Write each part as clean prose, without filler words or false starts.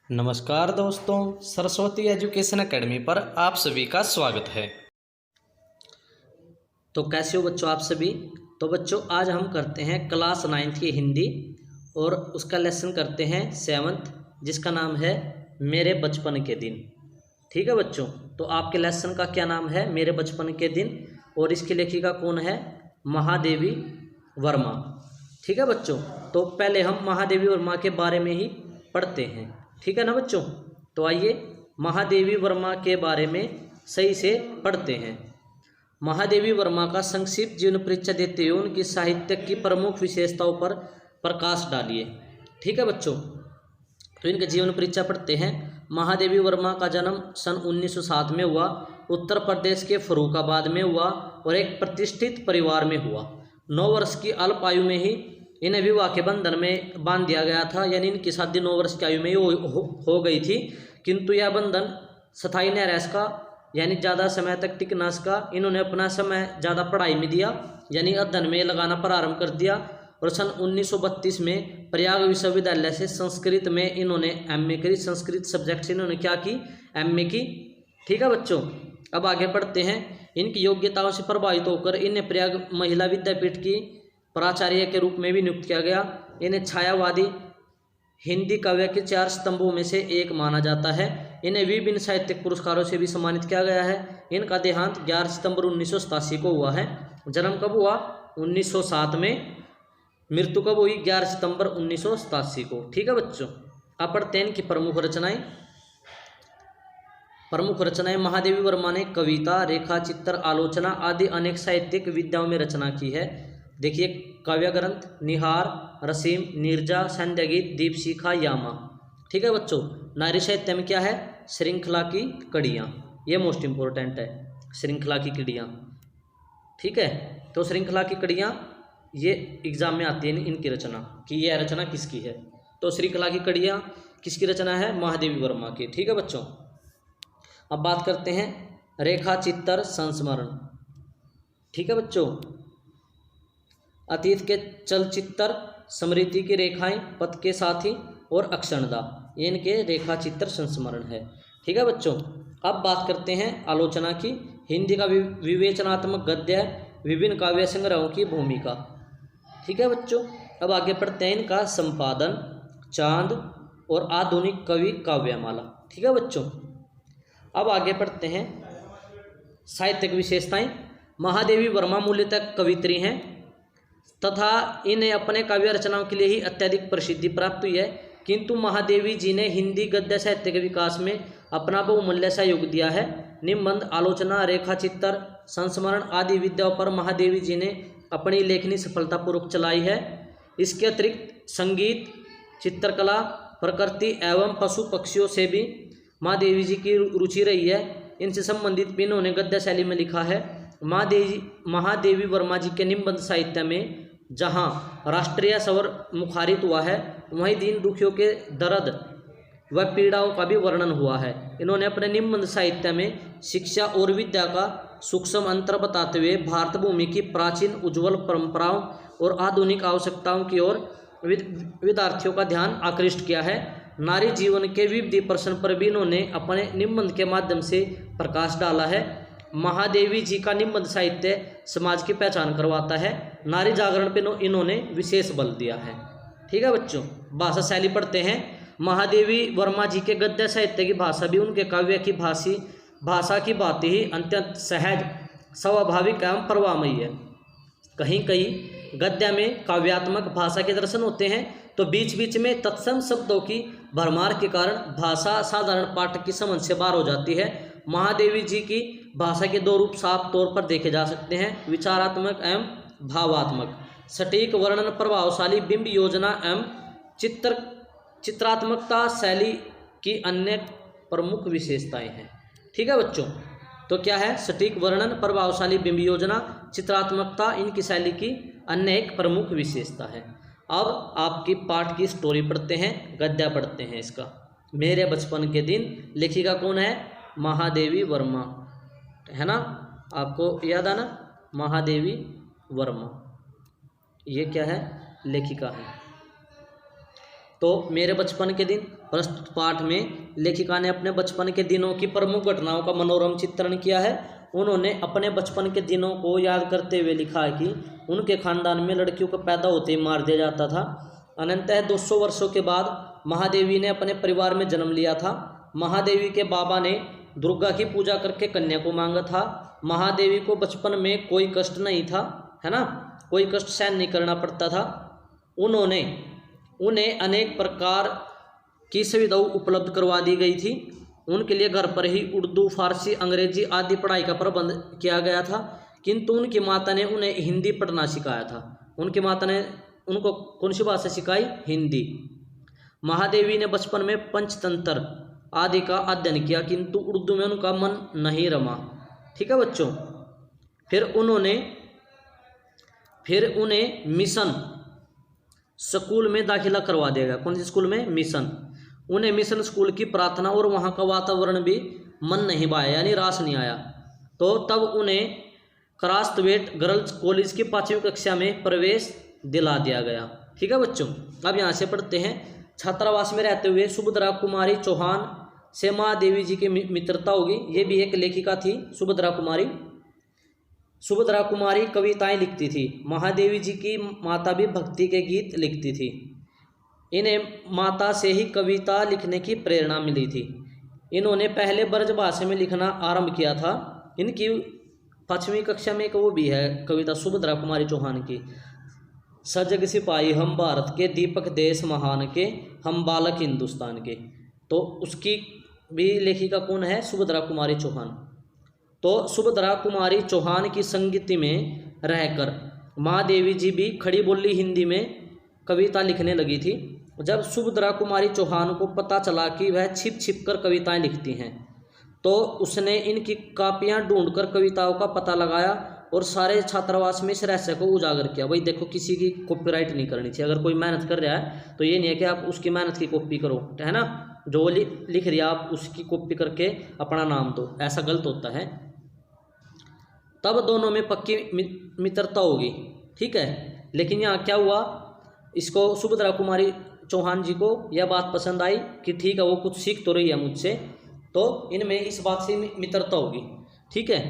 नमस्कार दोस्तों, Saraswati education academy पर आप सभी का स्वागत है। तो कैसे हो बच्चों आप सभी। तो बच्चों आज हम करते हैं क्लास 9th की हिंदी और उसका लेसन करते हैं 7th, जिसका नाम है मेरे बचपन के दिन। ठीक है बच्चों, तो आपके लेसन का क्या नाम है? मेरे बचपन के दिन। और इसकी लेखिका कौन है? महादेवी वर्मा। ठीक है बच्चों, तो पहले हम महादेवी वर्मा के बारे में ही पढ़ते हैं। ठीक है ना बच्चों, तो आइए महादेवी वर्मा के बारे में सही से पढ़ते हैं। महादेवी वर्मा का संक्षिप्त जीवन परिचय देते हुए उनकी साहित्य की प्रमुख विशेषताओं पर प्रकाश डालिए। ठीक है बच्चों, तो इनके जीवन परिचय पढ़ते हैं। महादेवी वर्मा का जन्म सन 1907 में हुआ, उत्तर प्रदेश के फर्रुखाबाद में हुआ और एक प्रतिष्ठित परिवार में हुआ। 9 वर्ष की अल्प आयु में ही इन्हें विवाह के बंधन में बांध दिया गया था, यानी इनकी शादी 9 वर्ष की आयु में ही हो गई थी। किंतु यह बंधन स्थायी न रह सका, यानी ज़्यादा समय तक टिक ना सका। इन्होंने अपना समय ज़्यादा पढ़ाई में दिया, यानी अध्ययन में लगाना प्रारंभ कर दिया और सन 1932 में प्रयाग विश्वविद्यालय से संस्कृत में इन्होंने MA करी। संस्कृत सब्जेक्ट से इन्होंने क्या की? MA की। ठीक है बच्चों, अब आगे पढ़ते हैं। इनकी योग्यताओं से प्रभावित होकर इन्हें प्रयाग महिला विद्यापीठ की प्राचार्य के रूप में भी नियुक्त किया गया। इन्हें छायावादी हिंदी काव्य के 4 स्तंभों में से एक माना जाता है। इन्हें विभिन्न साहित्यिक पुरस्कारों से भी सम्मानित किया गया है। इनका देहांत 11 सितंबर 1987 को हुआ है। जन्म कब हुआ? 1907 में। मृत्यु कब हुई? 11 सितंबर 1987 को। ठीक है बच्चों, अब पढ़ते हैं इनकी प्रमुख रचनाएं। प्रमुख रचनाएं महादेवी वर्मा ने कविता, रेखा चित्र, आलोचना आदि अनेक साहित्यिक विधाओं में रचना की है। देखिए, काव्य ग्रंथ निहार, रसीम, नीरजा, संध्यागीत, दीपशिखा, यामा। ठीक है बच्चों, नारी साहित्य में क्या है? श्रृंखला की कड़ियाँ, ये मोस्ट इंपॉर्टेंट है, श्रृंखला की कड़ियाँ। ठीक है, तो श्रृंखला की कड़ियाँ ये एग्जाम में आती है इनकी रचना कि यह रचना किसकी है। तो श्रृंखला की कड़ियाँ किसकी रचना है? महादेवी वर्मा की। ठीक है बच्चों, अब बात करते हैं रेखा चित्र संस्मरण। ठीक है बच्चों, अतीत के चलचित्र, स्मृति की रेखाएं, पथ के साथी और अक्षरदा, ये इनके रेखा चित्र संस्मरण है। ठीक है बच्चों, अब बात करते हैं आलोचना की। हिंदी का विवेचनात्मक गद्य, विभिन्न काव्य संग्रहों की भूमिका। ठीक है बच्चों, अब आगे पढ़ते हैं इनका संपादन, चांद और आधुनिक कवि काव्यमाला। ठीक है बच्चों, अब आगे पढ़ते हैं साहित्यिक विशेषताएं। महादेवी वर्मा मूलतः कवित्री हैं तथा इन्हें अपने काव्य रचनाओं के लिए ही अत्यधिक प्रसिद्धि प्राप्त हुई है। किंतु महादेवी जी ने हिंदी गद्य साहित्य के विकास में अपना बहुमूल्य सहयोग दिया है। निबंध, आलोचना, रेखा चित्र, संस्मरण आदि विद्याओं पर महादेवी जी ने अपनी लेखनी सफलतापूर्वक चलाई है। इसके अतिरिक्त संगीत, चित्रकला, प्रकृति एवं पशु पक्षियों से भी महादेवी जी की रुचि रही है। इनसे संबंधित भी इन्होंने गद्य शैली में लिखा है। महादेवी वर्मा जी के निबंध साहित्य में जहाँ राष्ट्रीय स्वर मुखारित हुआ है, वहीं दीन दुखियों के दर्द व पीड़ाओं का भी वर्णन हुआ है। इन्होंने अपने निबंध साहित्य में शिक्षा और विद्या का सूक्ष्म अंतर बताते हुए भारत भूमि की प्राचीन उज्ज्वल परंपराओं और आधुनिक आवश्यकताओं की ओर विद्यार्थियों का ध्यान आकृष्ट किया है। नारी जीवन के विविध प्रश्न पर भी इन्होंने अपने निबंध के माध्यम से प्रकाश डाला है। महादेवी जी का निबंध साहित्य समाज की पहचान करवाता है। नारी जागरण पर इन्होंने विशेष बल दिया है। ठीक है बच्चों, भाषा शैली पढ़ते हैं। महादेवी वर्मा जी के गद्य साहित्य की भाषा भी उनके काव्य की भाषा की भांति ही अत्यंत सहज, स्वाभाविक एवं प्रवाहमयी है। कहीं कहीं गद्य में काव्यात्मक भाषा के दर्शन होते हैं, तो बीच बीच में तत्सम शब्दों की भरमार के कारण भाषा साधारण पाठक की समझ से बाहर हो जाती है। महादेवी जी की भाषा के 2 रूप साफ तौर पर देखे जा सकते हैं, विचारात्मक एवं भावात्मक। सटीक वर्णन, प्रभावशाली बिंब योजना एवं चित्रात्मकता शैली की अन्य प्रमुख विशेषताएं हैं। ठीक है बच्चों, तो क्या है? सटीक वर्णन, प्रभावशाली बिंब योजना, चित्रात्मकता इनकी शैली की अन्य एक प्रमुख विशेषता है। अब आपकी पाठ की स्टोरी पढ़ते हैं, गद्य पढ़ते हैं इसका। मेरे बचपन के दिन, लेखिका कौन है? महादेवी वर्मा, है ना? आपको याद आना, महादेवी वर्मा ये क्या है? लेखिका है। तो मेरे बचपन के दिन प्रस्तुत पाठ में लेखिका ने अपने बचपन के दिनों की प्रमुख घटनाओं का मनोरम चित्रण किया है। उन्होंने अपने बचपन के दिनों को याद करते हुए लिखा है कि उनके खानदान में लड़कियों को पैदा होते ही मार दिया जाता था। अनंतः 200 वर्षों के बाद महादेवी ने अपने परिवार में जन्म लिया था। महादेवी के बाबा ने दुर्गा की पूजा करके कन्या को मांगा था। महादेवी को बचपन में कोई कष्ट नहीं था, है ना, कोई कष्ट सहन नहीं करना पड़ता था। उन्हें अनेक प्रकार की सुविधाएं उपलब्ध करवा दी गई थी। उनके लिए घर पर ही उर्दू, फारसी, अंग्रेजी आदि पढ़ाई का प्रबंध किया गया था, किंतु उनकी माता ने उन्हें हिंदी पढ़ना सिखाया था। उनकी माता ने उनको कौन सी भाषा सिखाई? हिंदी। महादेवी ने बचपन में पंचतंत्र आदि का अध्ययन किया, किंतु उर्दू में उनका मन नहीं रमा। ठीक है बच्चों। फिर उन्हें मिशन स्कूल में दाखिला करवा दिया गया। कौन से स्कूल में? मिशन। उन्हें मिशन स्कूल की प्रार्थना और वहाँ का वातावरण भी मन नहीं भाया, यानी रास नहीं आया। तो तब उन्हें क्रास्थवेट गर्ल्स कॉलेज की 5वीं कक्षा में प्रवेश दिला दिया गया। ठीक है बच्चों। अब यहाँ से पढ़ते हैं। छात्रावास में रहते हुए सुभद्रा कुमारी चौहान से महादेवी जी की मित्रता होगी। ये भी एक लेखिका थी, सुभद्रा कुमारी। सुभद्रा कुमारी कविताएं लिखती थी। महादेवी जी की माता भी भक्ति के गीत लिखती थी। इन्हें माता से ही कविता लिखने की प्रेरणा मिली थी। इन्होंने पहले ब्रज भाषा में लिखना आरंभ किया था। इनकी 5वीं कक्षा में एक वो भी है कविता सुभद्रा कुमारी चौहान की, सजग सिपाही हम भारत के, दीपक देश महान के, हम बालक हिंदुस्तान के। तो उसकी भी लेखिका कौन है? सुभद्रा कुमारी चौहान। तो सुभद्रा कुमारी चौहान की संगति में रहकर महादेवी जी भी खड़ी बोली हिंदी में कविता लिखने लगी थी। जब सुभद्रा कुमारी चौहान को पता चला कि वह छिप छिप कर कविताएं लिखती हैं, तो उसने इनकी कापियां ढूंढकर कविताओं का पता लगाया और सारे छात्रावास में इस रहस्य को उजागर किया। भाई देखो, किसी की कॉपीराइट नहीं करनी चाहिए। अगर कोई मेहनत कर रहा है तो ये नहीं है कि आप उसकी मेहनत की कॉपी करो, है ना। जो वो लिख रही है आप उसकी कॉपी करके अपना नाम दो, ऐसा गलत होता है। तब दोनों में पक्की मित्रता होगी। ठीक है। लेकिन यहाँ क्या हुआ, इसको सुभद्रा कुमारी चौहान जी को यह बात पसंद आई कि ठीक है, वो कुछ सीख तो रही है मुझसे, तो इनमें इस बात से मित्रता होगी। ठीक है।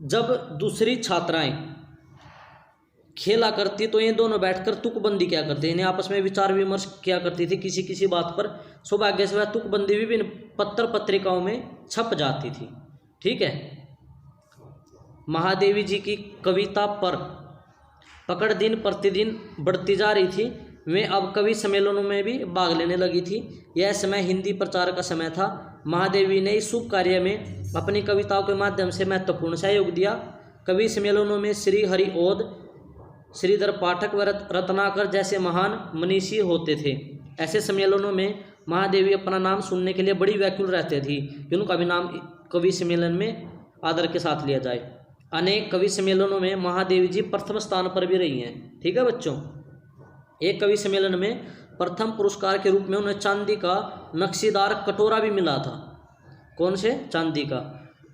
जब दूसरी छात्राएं खेला करती तो ये दोनों बैठकर तुकबंदी क्या करते, इन्हें आपस में विचार विमर्श किया करती थी किसी किसी बात पर। सौभाग्य से वह तुकबंदी विभिन्न पत्र पत्रिकाओं में छप जाती थी। ठीक है। महादेवी जी की कविता पर पकड़ दिन प्रतिदिन बढ़ती जा रही थी। वे अब कवि सम्मेलनों में भी भाग लेने लगी थी। यह समय हिंदी प्रचार का समय था। महादेवी ने इस शुभ कार्य में अपनी कविताओं के माध्यम से महत्वपूर्ण सहयोग दिया। कवि सम्मेलनों में श्री हरिओद, श्रीधर पाठक व रत्नाकर जैसे महान मनीषी होते थे। ऐसे सम्मेलनों में महादेवी अपना नाम सुनने के लिए बड़ी व्याकुल रहते थी कि उनका भी नाम कवि सम्मेलन में आदर के साथ लिया जाए। अनेक कवि सम्मेलनों में महादेवी जी प्रथम स्थान पर भी रही हैं। ठीक है बच्चों। एक कवि सम्मेलन में प्रथम पुरस्कार के रूप में उन्हें चांदी का नक्शीदार कटोरा भी मिला था। कौन से? चांदी का।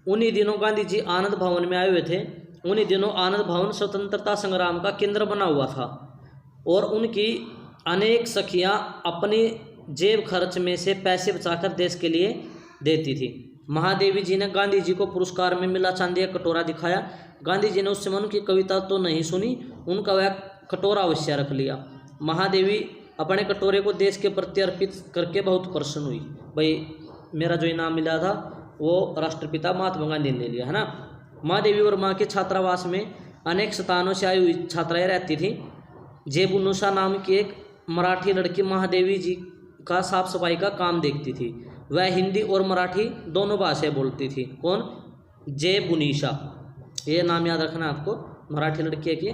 उन्हीं दिनों गांधी जी आनंद भवन में आए हुए थे। उन्हीं दिनों आनंद भवन स्वतंत्रता संग्राम का केंद्र बना हुआ था और उनकी अनेक सखियां अपनी जेब खर्च में से पैसे बचाकर देश के लिए देती थी। महादेवी जी ने गांधी जी को पुरस्कार में मिला चांदी का कटोरा दिखाया। गांधी जी ने उस समय उनकी कविता तो नहीं सुनी, उनका वह कटोरा अवश्य रख लिया। महादेवी अपने कटोरे को देश के प्रति अर्पित करके बहुत प्रसन्न हुई। भाई मेरा जो इनाम मिला था वो राष्ट्रपिता महात्मा गांधी ने ले लिया, है ना। महादेवी और माँ के छात्रावास में अनेक स्थानों से आई हुई छात्राएं रहती थीं। जेबुनुषा नाम की एक मराठी लड़की महादेवी जी का साफ सफाई का काम देखती थी। वह हिंदी और मराठी दोनों भाषाएं बोलती थी। कौन? जेबुनिशा, ये नाम याद रखना आपको, मराठी लड़की है कि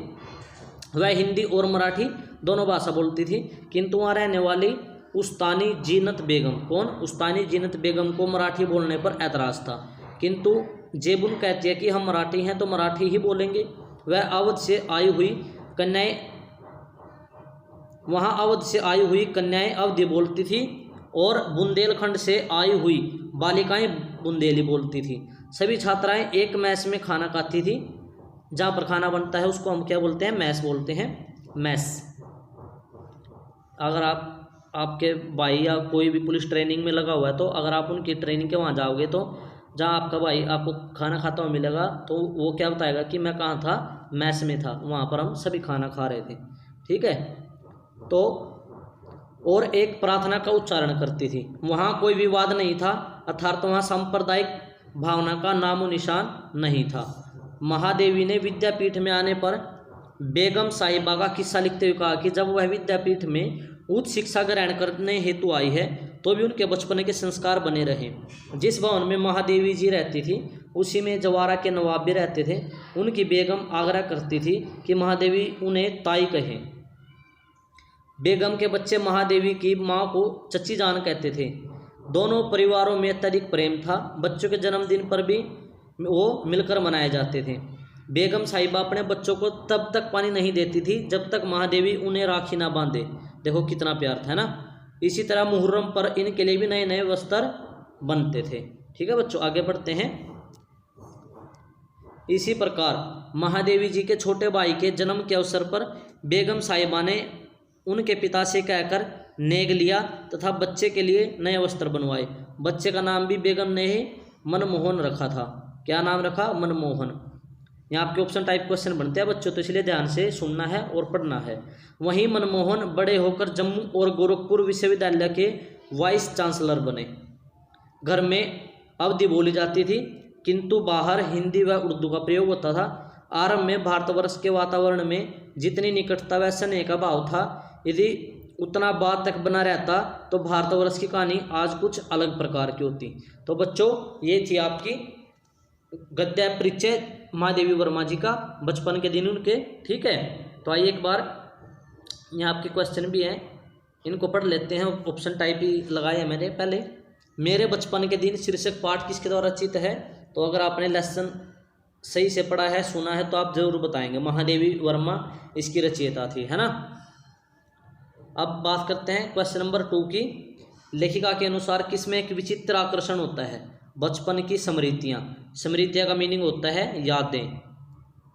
वह हिंदी और मराठी दोनों भाषा बोलती थी, किंतु वहाँ रहने वाली उस्तानी जीनत बेगम, कौन? उस्तानी जीनत बेगम को मराठी बोलने पर ऐतराज़ था, किंतु जेबुन कहती है कि हम मराठी हैं तो मराठी ही बोलेंगे। वह अवध से आई हुई कन्याएं वहाँ अवध से आई हुई कन्याएं अवधी बोलती थी और बुंदेलखंड से आई हुई बालिकाएं बुंदेली बोलती थी। सभी छात्राएं एक मैस में खाना खाती थी। जहाँ पर खाना बनता है उसको हम क्या बोलते हैं? मैस बोलते हैं, मैस। अगर आप आपके भाई या कोई भी पुलिस ट्रेनिंग में लगा हुआ है, तो अगर आप उनकी ट्रेनिंग के वहाँ जाओगे तो जहाँ आपका भाई आपको खाना खाता हुआ मिलेगा तो वो क्या बताएगा कि मैं कहाँ था, मैस में था, वहाँ पर हम सभी खाना खा रहे थे। ठीक है। तो और एक प्रार्थना का उच्चारण करती थी। वहाँ कोई विवाद नहीं था, अर्थात वहाँ सांप्रदायिक भावना का नामो निशान नहीं था। महादेवी ने विद्यापीठ में आने पर बेगम साहिबा का किस्सा लिखते हुए कहा कि जब वह विद्यापीठ में उच्च शिक्षा ग्रहण करने हेतु आई है तो भी उनके बचपन के संस्कार बने रहे। जिस भवन में महादेवी जी रहती थी उसी में जवारा के नवाब भी रहते थे। उनकी बेगम आग्रह करती थी कि महादेवी उन्हें ताई कहें। बेगम के बच्चे महादेवी की माँ को चच्ची जान कहते थे। दोनों परिवारों में अत्यधिक प्रेम था। बच्चों के जन्मदिन पर भी वो मिलकर मनाए जाते थे। बेगम साहिबा अपने बच्चों को तब तक पानी नहीं देती थी जब तक महादेवी उन्हें राखी ना बांधे। देखो कितना प्यार था ना। इसी तरह मुहर्रम पर इनके लिए भी नए नए वस्त्र बनते थे। ठीक है बच्चों, आगे बढ़ते हैं। इसी प्रकार महादेवी जी के छोटे भाई के जन्म के अवसर पर बेगम साहिबा ने उनके पिता से कहकर नेग लिया तथा बच्चे के लिए नए वस्त्र बनवाए। बच्चे का नाम भी बेगम ने ही मनमोहन रखा था। क्या नाम रखा? मनमोहन। यहाँ आपके ऑप्शन टाइप क्वेश्चन बनते हैं बच्चों, तो इसलिए ध्यान से सुनना है और पढ़ना है। वहीं मनमोहन बड़े होकर जम्मू और गोरखपुर विश्वविद्यालय के वाइस चांसलर बने। घर में अवधी बोली जाती थी किंतु बाहर हिंदी व उर्दू का प्रयोग होता था। आरंभ में भारतवर्ष के वातावरण में जितनी निकटता व स्नेह का भाव था, यदि उतना बाद तक बना रहता तो भारतवर्ष की कहानी आज कुछ अलग प्रकार की होती। तो बच्चों ये थी आपकी गद्य परिचय महादेवी वर्मा जी का, बचपन के दिन उनके। ठीक है, तो आइए एक बार यहाँ आपके क्वेश्चन भी हैं, इनको पढ़ लेते हैं। ऑप्शन टाइप ही लगाए हैं मैंने पहले। मेरे बचपन के दिन शीर्षक पाठ किसके द्वारा रचित है? तो अगर आपने लेसन सही से पढ़ा है, सुना है, तो आप जरूर बताएंगे। महादेवी वर्मा इसकी रचयिता थी, है ना। अब बात करते हैं क्वेश्चन नंबर 2 की। लेखिका के अनुसार किसमें एक विचित्र आकर्षण होता है? बचपन की स्मृतियाँ। स्मृतियाँ का मीनिंग होता है यादें।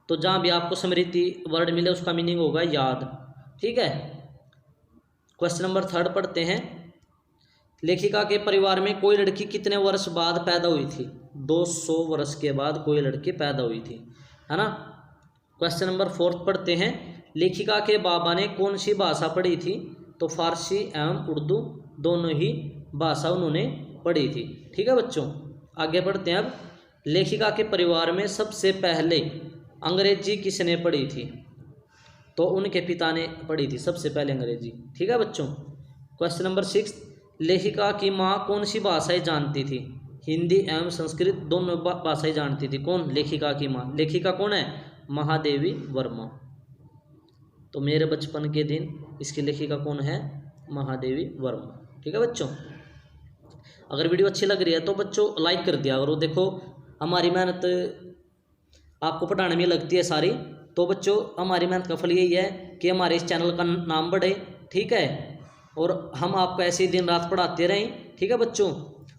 तो जहाँ भी आपको स्मृति वर्ड मिले उसका मीनिंग होगा याद। ठीक है। क्वेश्चन नंबर 3 पढ़ते हैं। लेखिका के परिवार में कोई लड़की कितने वर्ष बाद पैदा हुई थी? 200 वर्ष के बाद कोई लड़की पैदा हुई थी, है ना। क्वेश्चन नंबर 4 पढ़ते हैं। लेखिका के बाबा ने कौन सी भाषा पढ़ी थी? तो फारसी एवं उर्दू दोनों ही भाषा उन्होंने पढ़ी थी। ठीक है बच्चों, आगे बढ़ते हैं। अब लेखिका के परिवार में सबसे पहले अंग्रेजी किसने पढ़ी थी? तो उनके पिता ने पढ़ी थी सबसे पहले अंग्रेजी। ठीक है बच्चों। क्वेश्चन नंबर 6, लेखिका की माँ कौन सी भाषाएं जानती थी? हिंदी एवं संस्कृत दोनों भाषाएं जानती थी। कौन? लेखिका की माँ। लेखिका कौन है? महादेवी वर्मा। तो मेरे बचपन के दिन इसकी लेखिका कौन है? महादेवी वर्मा। ठीक है बच्चों। अगर वीडियो अच्छी लग रही है तो बच्चों लाइक कर दिया करो। देखो हमारी मेहनत आपको पढ़ाने में लगती है सारी, तो बच्चों हमारी मेहनत का फल यही है कि हमारे इस चैनल का नाम बढ़े। ठीक है, और हम आपको ऐसे ही दिन रात पढ़ाते रहें। ठीक है बच्चों,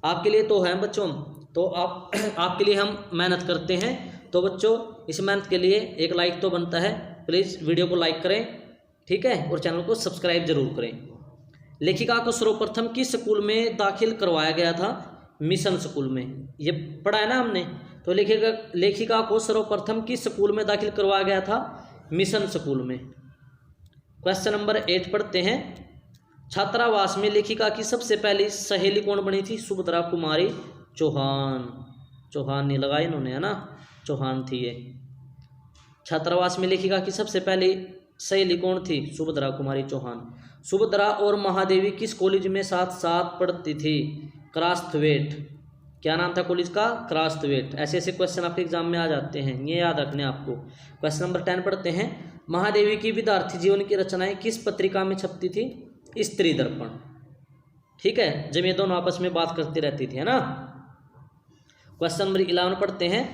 आपके लिए तो है बच्चों, तो आपके लिए हम मेहनत करते हैं। तो बच्चों इस मेहनत के लिए एक लाइक तो बनता है। प्लीज़ वीडियो को लाइक करें, ठीक है, और चैनल को सब्सक्राइब जरूर करें। लेखिका को सर्वप्रथम किस स्कूल में दाखिल करवाया गया था? मिशन स्कूल में। ये पढ़ा है ना हमने। तो लेखिका को सर्वप्रथम किस स्कूल में दाखिल करवाया गया था? मिशन स्कूल में। क्वेश्चन नंबर 8 पढ़ते हैं। छात्रावास में लेखिका की सबसे पहली सहेली कौन बनी थी? सुभद्रा कुमारी चौहान। चौहान नहीं लगाई इन्होंने, है ना, चौहान थी ये। छात्रावास में लेखिका की सबसे पहली सहेली कौन थी? सुभद्रा कुमारी चौहान। सुभद्रा और महादेवी किस कॉलेज में साथ साथ पढ़ती थी? क्रास्थवेट। क्या नाम था कॉलेज का? क्रास्थवेट। ऐसे ऐसे क्वेश्चन आपके एग्जाम में आ जाते हैं, ये याद रखने आपको। क्वेश्चन नंबर 10 पढ़ते हैं। महादेवी की विद्यार्थी जीवन की रचनाएं किस पत्रिका में छपती थी? स्त्री दर्पण। ठीक है, जब ये दोनों आपस में बात करती रहती थी, है ना। क्वेश्चन नंबर 11 पढ़ते हैं।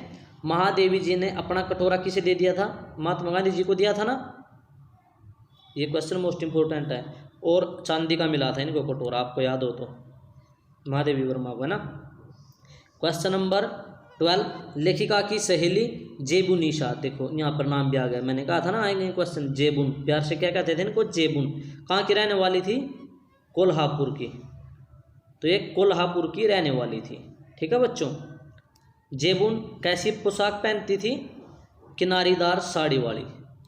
महादेवी जी ने अपना कटोरा किसे दे दिया था? महात्मा गांधी जी को दिया था ना। ये क्वेश्चन मोस्ट इंपोर्टेंट है। और चांदी का मिला था इनको कटोरा, आपको याद हो तो, महादेवी वर्मा को, है ना। Question number 12। लेखिका की सहेली जेबुन निशा। देखो यहाँ पर नाम भी आ गया, मैंने कहा था ना आएंगे क्वेश्चन। जेबुन, प्यार से क्या कहते थे इनको? जेबुन। कहाँ की रहने वाली थी? कोल्हापुर की। तो ये कोल्हापुर की रहने वाली थी। ठीक है बच्चों। जेबून कैसी पोशाक पहनती थी? किनारीदार साड़ी वाली।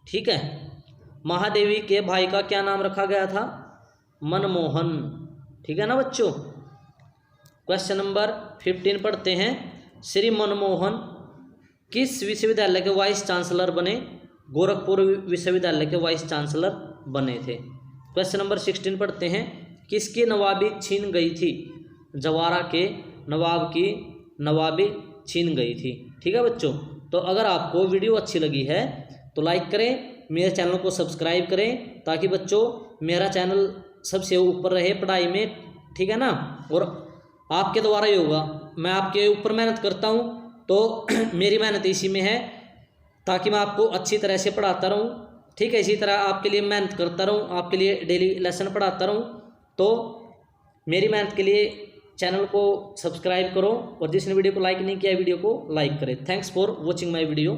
ठीक है। महादेवी के भाई का क्या नाम रखा गया था? मनमोहन। ठीक है ना बच्चों। क्वेश्चन नंबर 15 पढ़ते हैं। श्री मनमोहन किस विश्वविद्यालय के वाइस चांसलर बने? गोरखपुर विश्वविद्यालय के वाइस चांसलर बने थे। क्वेश्चन नंबर 16 पढ़ते हैं। किसकी नवाबी छीन गई थी? जवारा के नवाब की नवाबी छीन गई थी। ठीक है बच्चों। तो अगर आपको वीडियो अच्छी लगी है तो लाइक करें, मेरे चैनल को सब्सक्राइब करें, ताकि बच्चों मेरा चैनल सबसे ऊपर रहे पढ़ाई में। ठीक है ना। और आपके द्वारा ही होगा, मैं आपके ऊपर मेहनत करता हूँ तो मेरी मेहनत इसी में है, ताकि मैं आपको अच्छी तरह से पढ़ाता रहूँ। ठीक है। इसी तरह आपके लिए मेहनत करता रहूँ, आपके लिए डेली लेसन पढ़ाता रहूँ। तो मेरी मेहनत के लिए चैनल को सब्सक्राइब करो, और जिसने वीडियो को लाइक नहीं किया वीडियो को लाइक करें। Thanks for watching my video.